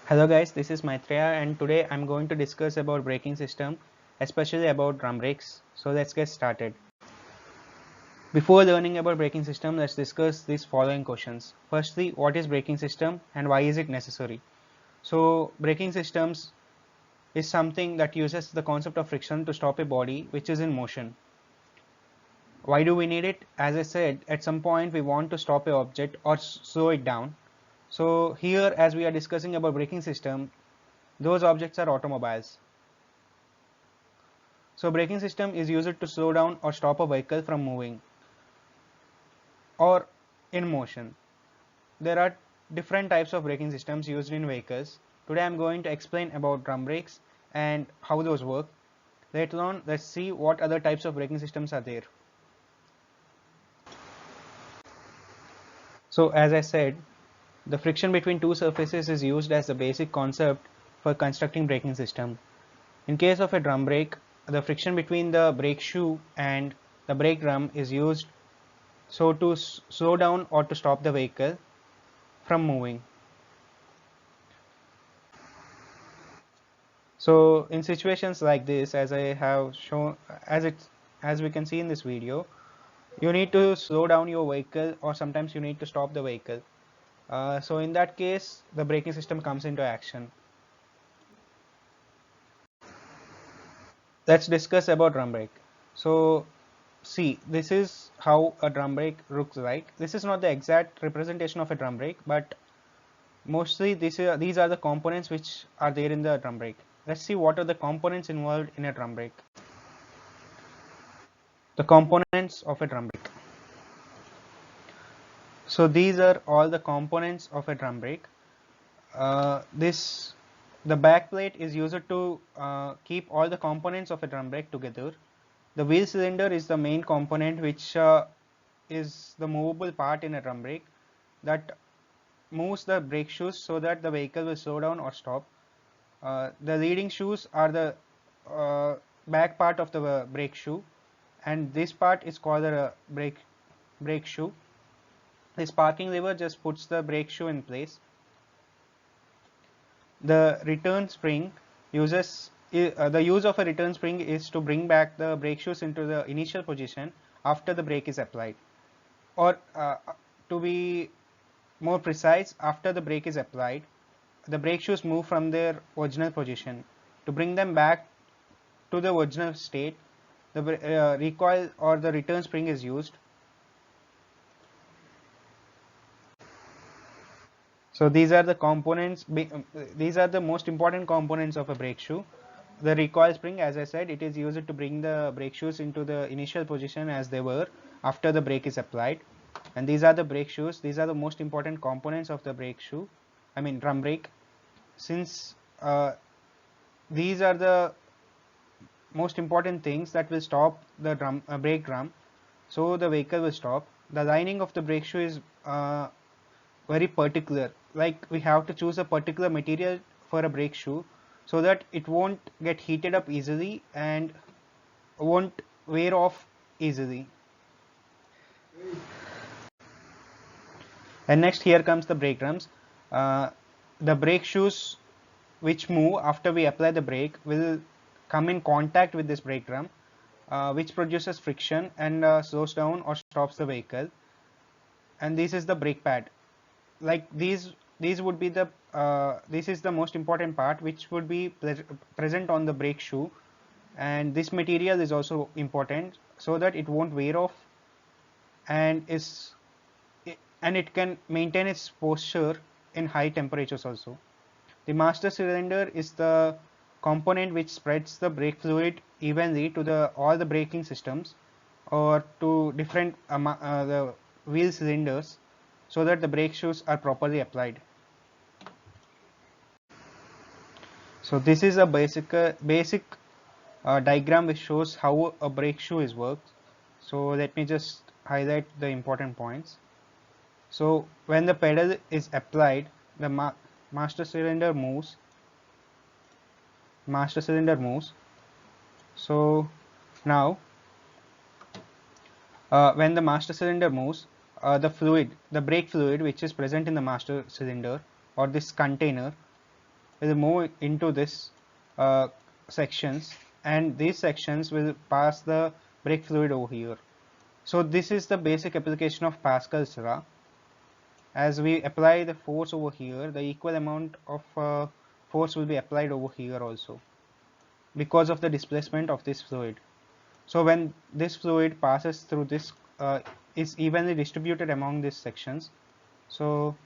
Hello guys, this is Maitreya and today I'm going to discuss about braking system, especially about drum brakes. So let's get started. Before learning about braking system, let's discuss these following questions. Firstly, what is braking system and why is it necessary? So braking systems is something that uses the concept of friction to stop a body which is in motion. Why do we need it? As I said, at some point we want to stop a object or slow it down. So here, as we are discussing about braking system, those objects are automobiles. So braking system is used to slow down or stop a vehicle from moving or in motion. There are different types of braking systems used in vehicles. Today I'm going to explain about drum brakes and how those work. Later on, let's see what other types of braking systems are there. So as I said, the friction between two surfaces is used as the basic concept for constructing braking system. In case of a drum brake, the friction between the brake shoe and the brake drum is used so to slow down or to stop the vehicle from moving. So in situations like this, as I have shown, as we can see in this video, you need to slow down your vehicle or sometimes you need to stop the vehicle. So in that case, the braking system comes into action. Let's discuss about drum brake. So see, this is how a drum brake looks like. This is not the exact representation of a drum brake, but mostly these are the components which are there in the drum brake. Let's see what are the components involved in a drum brake. The components of a drum brake. So these are all the components of a drum brake. The back plate is used to keep all the components of a drum brake together. The wheel cylinder is the main component which is the movable part in a drum brake that moves the brake shoes so that the vehicle will slow down or stop. The leading shoes are the back part of the brake shoe, and this part is called the brake shoe. This parking lever just puts the brake shoe in place. The return spring uses the use of a return spring is to bring back the brake shoes into the initial position after the brake is applied, or to be more precise, after the brake is applied, the brake shoes move from their original position. To bring them back to the original state, the recoil or the return spring is used. So these are the components, these are the most important components of a brake shoe. The recoil spring, as I said, it is used to bring the brake shoes into the initial position as they were after the brake is applied. And these are the brake shoes. These are the most important components of the brake shoe, I mean drum brake. Since these are the most important things that will stop the brake drum, so the vehicle will stop. The lining of the brake shoe is very particular, like we have to choose a particular material for a brake shoe so that it won't get heated up easily and won't wear off easily. And next, here comes the brake drums. The brake shoes which move after we apply the brake will come in contact with this brake drum, which produces friction and slows down or stops the vehicle. And this is the brake pad. Like these would be the this is the most important part which would be present on the brake shoe, and this material is also important so that it won't wear off and it can maintain its posture in high temperatures also. The master cylinder is the component which spreads the brake fluid evenly to all the braking systems or to different the wheel cylinders so that the brake shoes are properly applied. So this is a basic diagram which shows how a brake shoe is worked. So let me just highlight the important points. So when the pedal is applied, the master cylinder moves. So now when the master cylinder moves, the brake fluid which is present in the master cylinder or this container will move into this sections, and these sections will pass the brake fluid over here. So this is the basic application of Pascal's law. As we apply the force over here, the equal amount of force will be applied over here also, because of the displacement of this fluid. So when this fluid passes through this, is evenly distributed among these sections. So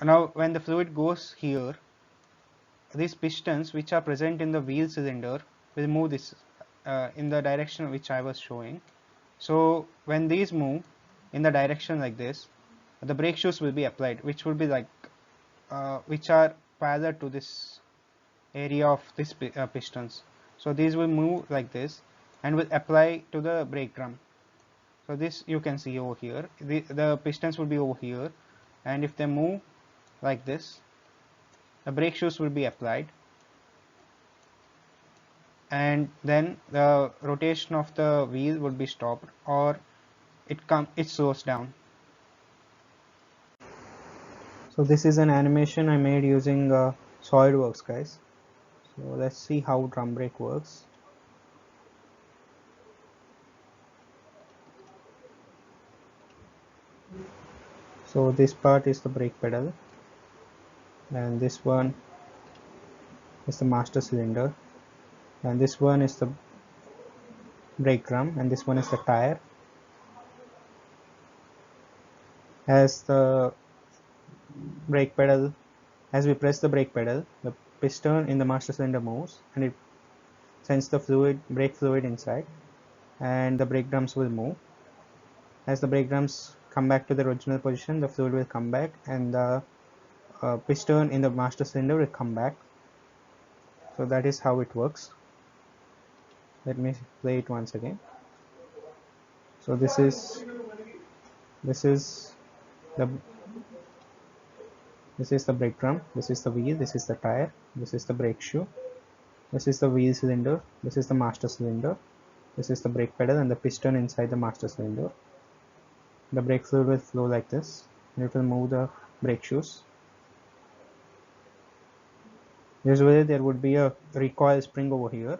now when the fluid goes here, these pistons which are present in the wheel cylinder will move this in the direction which I was showing. So when these move in the direction like this, the brake shoes will be applied, which will be like which are parallel to this area of this pistons. So these will move like this and will apply to the brake drum. So this you can see over here, the pistons will be over here, and if they move like this, the brake shoes will be applied, and then the rotation of the wheel would be stopped, or it slows down. So this is an animation I made using SolidWorks, guys. So let's see how drum brake works. So this part is the brake pedal, and this one is the master cylinder, and this one is the brake drum, and this one is the tire. As the brake pedal, as we press the brake pedal, the piston in the master cylinder moves, and it sends the brake fluid inside, and the brake drums will move. As the brake drums come back to the original position, the fluid will come back, and the piston in the master cylinder will come back. So that is how it works. Let me play it once again. So this is the brake drum, this is the wheel, this is the tire, this is the brake shoe, this is the wheel cylinder, this is the master cylinder, this is the brake pedal and the piston inside the master cylinder. The brake fluid will flow like this, and it will move the brake shoes. Usually there would be a recoil spring over here,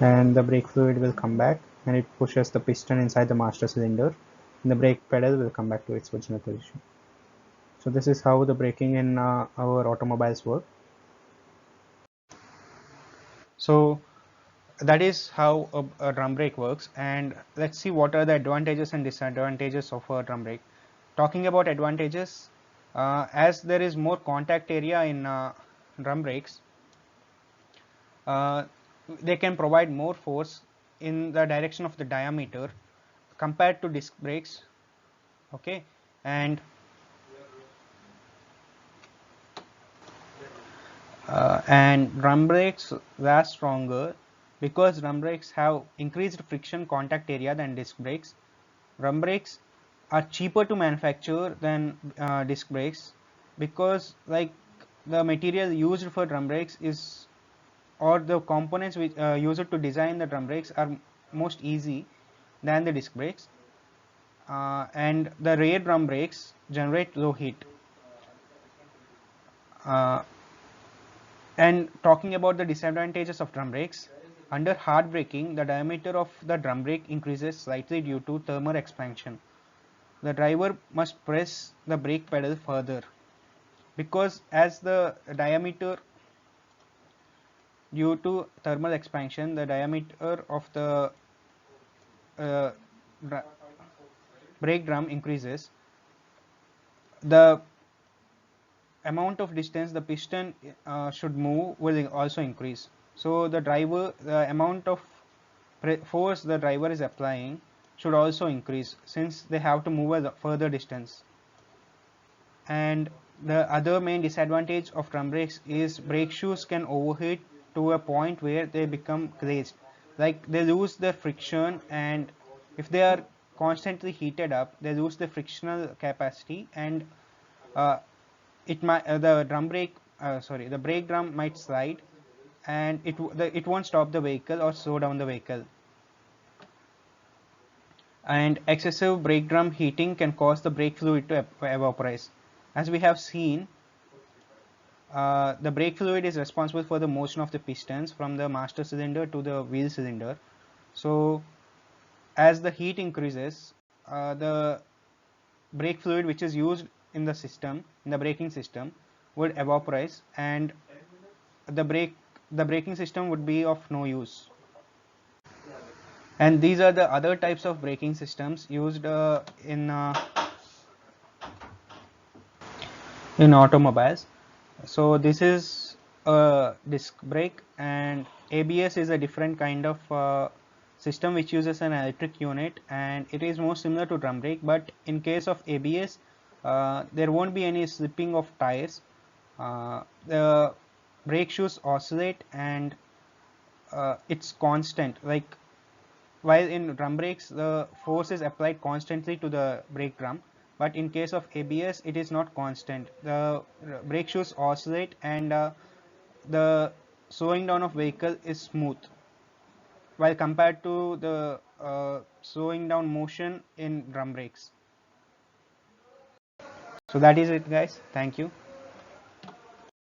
and the brake fluid will come back, and it pushes the piston inside the master cylinder, and the brake pedal will come back to its original position. So this is how the braking in our automobiles work. So that is how a drum brake works, and let's see what are the advantages and disadvantages of a drum brake. Talking about advantages, as there is more contact area in drum brakes, they can provide more force in the direction of the diameter compared to disc brakes. Okay, and drum brakes last stronger because drum brakes have increased friction contact area than disc brakes. Drum brakes are cheaper to manufacture than disc brakes, because like the material used for drum brakes is, or the components which used to design the drum brakes are most easy than the disc brakes, and the rear drum brakes generate low heat. And talking about the disadvantages of drum brakes, under hard braking, the diameter of the drum brake increases slightly due to thermal expansion. The driver must press the brake pedal further, because as the diameter, due to thermal expansion, the diameter of the uh, brake drum increases, the amount of distance the piston should move will also increase. So the amount of force the driver is applying should also increase, since they have to move a further distance. And the other main disadvantage of drum brakes is brake shoes can overheat to a point where they become glazed, like they lose their friction, and if they are constantly heated up, they lose the frictional capacity, and uh, the brake drum might slide, and it won't stop the vehicle or slow down the vehicle. And excessive brake drum heating can cause the brake fluid to evaporize. As we have seen, the brake fluid is responsible for the motion of the pistons from the master cylinder to the wheel cylinder. So as the heat increases, the brake fluid which is used in the system, in the braking system, would evaporize, and the braking system would be of no use. And these are the other types of braking systems used in automobiles. So this is a disc brake, and ABS is a different kind of system which uses an electric unit, and it is more similar to drum brake, but in case of ABS there won't be any slipping of tires. The brake shoes oscillate, and it's constant, like while in drum brakes the force is applied constantly to the brake drum, but in case of ABS it is not constant. The brake shoes oscillate, and the slowing down of vehicle is smooth while compared to the slowing down motion in drum brakes. So that is it, guys. Thank you.